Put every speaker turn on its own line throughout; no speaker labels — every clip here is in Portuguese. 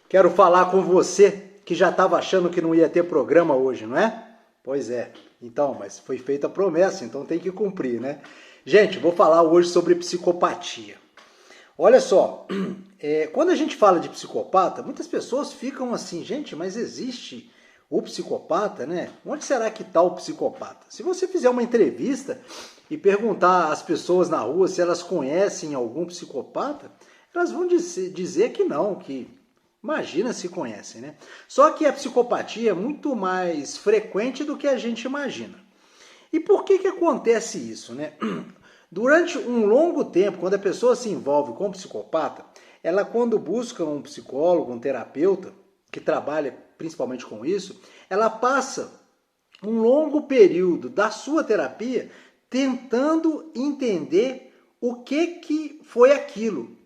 Quero falar com você que já estava achando que não ia ter programa hoje, não é? Pois é. Então, mas foi feita a promessa, então tem que cumprir, né? Gente, vou falar hoje sobre psicopatia. Olha só, quando a gente fala de psicopata, muitas pessoas ficam assim, gente, mas existe o psicopata, né? Onde será que está o psicopata? Se você fizer uma entrevista e perguntar às pessoas na rua se elas conhecem algum psicopata, elas vão dizer que não, que imagina se conhecem, né? Só que a psicopatia é muito mais frequente do que a gente imagina. E por que acontece isso, né? Durante um longo tempo, quando a pessoa se envolve com um psicopata, ela quando busca um psicólogo, um terapeuta, que trabalha principalmente com isso, ela passa um longo período da sua terapia tentando entender o que foi aquilo,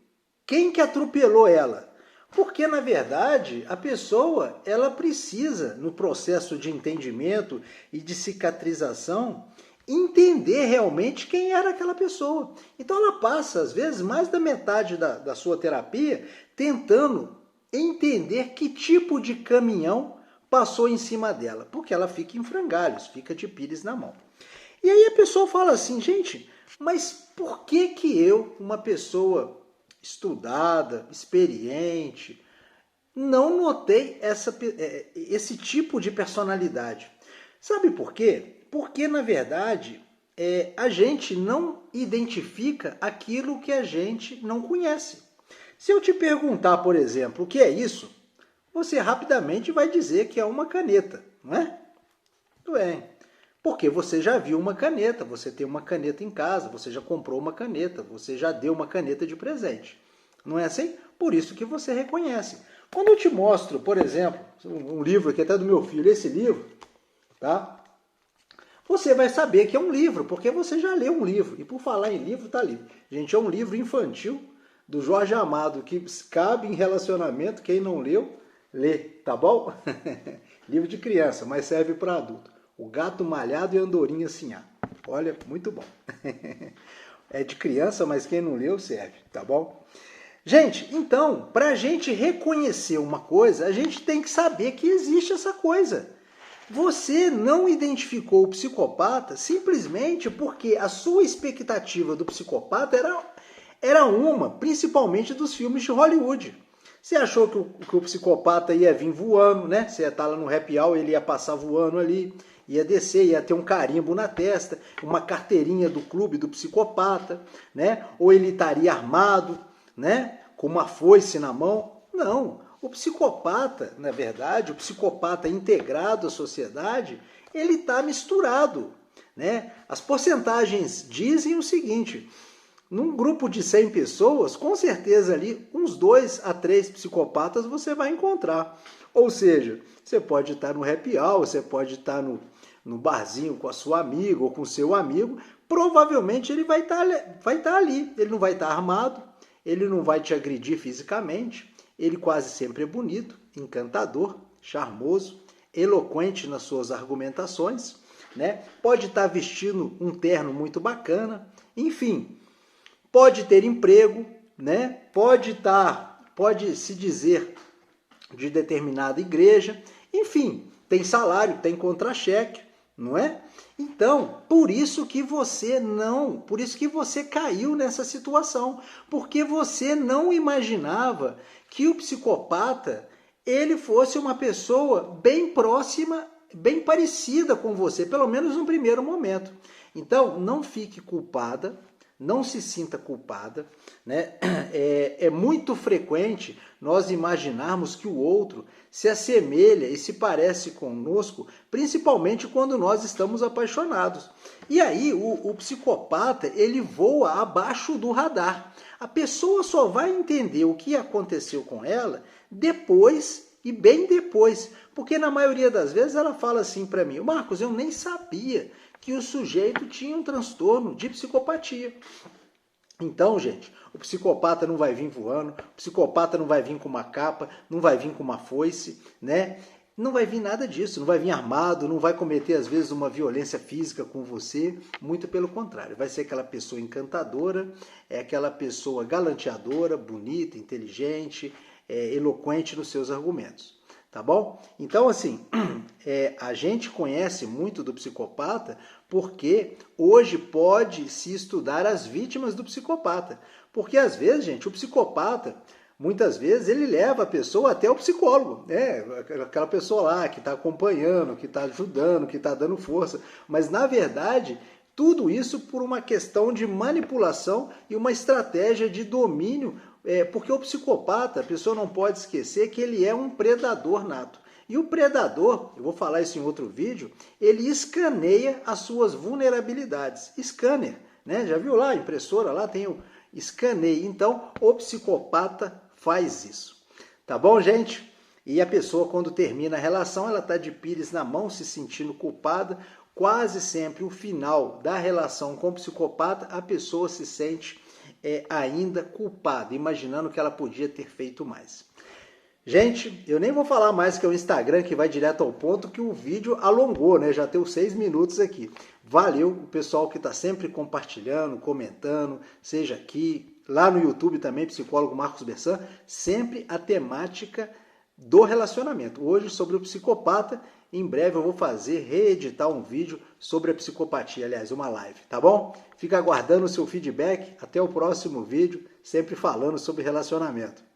quem que atropelou ela. Porque, na verdade, a pessoa ela precisa, no processo de entendimento e de cicatrização, entender realmente quem era aquela pessoa. Então ela passa, às vezes, mais da metade da sua terapia tentando entender que tipo de caminhão passou em cima dela, porque ela fica em frangalhos, fica de pires na mão. E aí a pessoa fala assim, gente, mas por que eu, uma pessoa estudada, experiente, não notei esse tipo de personalidade? Sabe por quê? Porque, na verdade, a gente não identifica aquilo que a gente não conhece. Se eu te perguntar, por exemplo, o que é isso, você rapidamente vai dizer que é uma caneta, não é? Muito bem. Porque você já viu uma caneta, você tem uma caneta em casa, você já comprou uma caneta, você já deu uma caneta de presente. Não é assim? Por isso que você reconhece. Quando eu te mostro, por exemplo, um livro aqui até do meu filho, esse livro, tá? Você vai saber que é um livro, porque você já leu um livro. E por falar em livro, tá ali. Gente, é um livro infantil do Jorge Amado, que cabe em relacionamento, quem não leu, lê, tá bom? Livro de criança, mas serve para adulto. O Gato Malhado e Andorinha Sinhá. Olha, muito bom. É de criança, mas quem não leu serve, tá bom? Gente, então, para a gente reconhecer uma coisa, a gente tem que saber que existe essa coisa. Você não identificou o psicopata simplesmente porque a sua expectativa do psicopata era uma, principalmente dos filmes de Hollywood. Você achou que o psicopata ia vir voando, né? Você ia estar lá no happy hour, ele ia passar voando ali, ia descer, ia ter um carimbo na testa, uma carteirinha do clube do psicopata, né? Ou ele estaria armado, né? Com uma foice na mão. Não. O psicopata, na verdade, o psicopata integrado à sociedade, ele está misturado, né? As porcentagens dizem o seguinte: num grupo de 100 pessoas, com certeza ali uns 2 a 3 psicopatas você vai encontrar. Ou seja, você pode estar no happy hour, você pode estar no barzinho com a sua amiga ou com o seu amigo, provavelmente ele vai estar ali. Ele não vai estar armado, ele não vai te agredir fisicamente, ele quase sempre é bonito, encantador, charmoso, eloquente nas suas argumentações, né? Pode estar vestindo um terno muito bacana, enfim, pode ter emprego, né? Pode se dizer de determinada igreja, enfim, tem salário, tem contra-cheque, não é? Então, por isso que você caiu nessa situação, porque você não imaginava que o psicopata ele fosse uma pessoa bem próxima, bem parecida com você, pelo menos no primeiro momento. Então, não fique culpada, não se sinta culpada, né? É muito frequente nós imaginarmos que o outro se assemelha e se parece conosco, principalmente quando nós estamos apaixonados. E aí o psicopata ele voa abaixo do radar. A pessoa só vai entender o que aconteceu com ela depois e bem depois, porque na maioria das vezes ela fala assim para mim: Marcos, eu nem sabia que o sujeito tinha um transtorno de psicopatia. Então, gente, o psicopata não vai vir voando, o psicopata não vai vir com uma capa, não vai vir com uma foice, né? Não vai vir nada disso, não vai vir armado, não vai cometer, às vezes, uma violência física com você, muito pelo contrário. Vai ser aquela pessoa encantadora, é aquela pessoa galanteadora, bonita, inteligente, eloquente nos seus argumentos, tá bom? Então, assim, a gente conhece muito do psicopata porque hoje pode se estudar as vítimas do psicopata. Porque, às vezes, gente, o psicopata, muitas vezes, ele leva a pessoa até o psicólogo, né? Aquela pessoa lá que está acompanhando, que está ajudando, que está dando força. Mas, na verdade, tudo isso por uma questão de manipulação e uma estratégia de domínio, porque o psicopata, a pessoa não pode esquecer que ele é um predador nato. E o predador, eu vou falar isso em outro vídeo, ele escaneia as suas vulnerabilidades. Scanner, né? Já viu lá a impressora? Lá tem o escaneio. Então, o psicopata faz isso. Tá bom, gente? E a pessoa, quando termina a relação, ela está de pires na mão, se sentindo culpada. Quase sempre, o final da relação com o psicopata, a pessoa se sente ainda culpada, imaginando que ela podia ter feito mais. Gente, eu nem vou falar mais que é o Instagram, que vai direto ao ponto, que o vídeo alongou, né? Já tem os 6 minutos aqui. Valeu o pessoal que está sempre compartilhando, comentando, seja aqui, lá no YouTube também, Psicólogo Marcos Bessan, sempre a temática do relacionamento. Hoje sobre o psicopata, em breve eu vou reeditar um vídeo sobre a psicopatia, aliás, uma live, tá bom? Fica aguardando o seu feedback, até o próximo vídeo, sempre falando sobre relacionamento.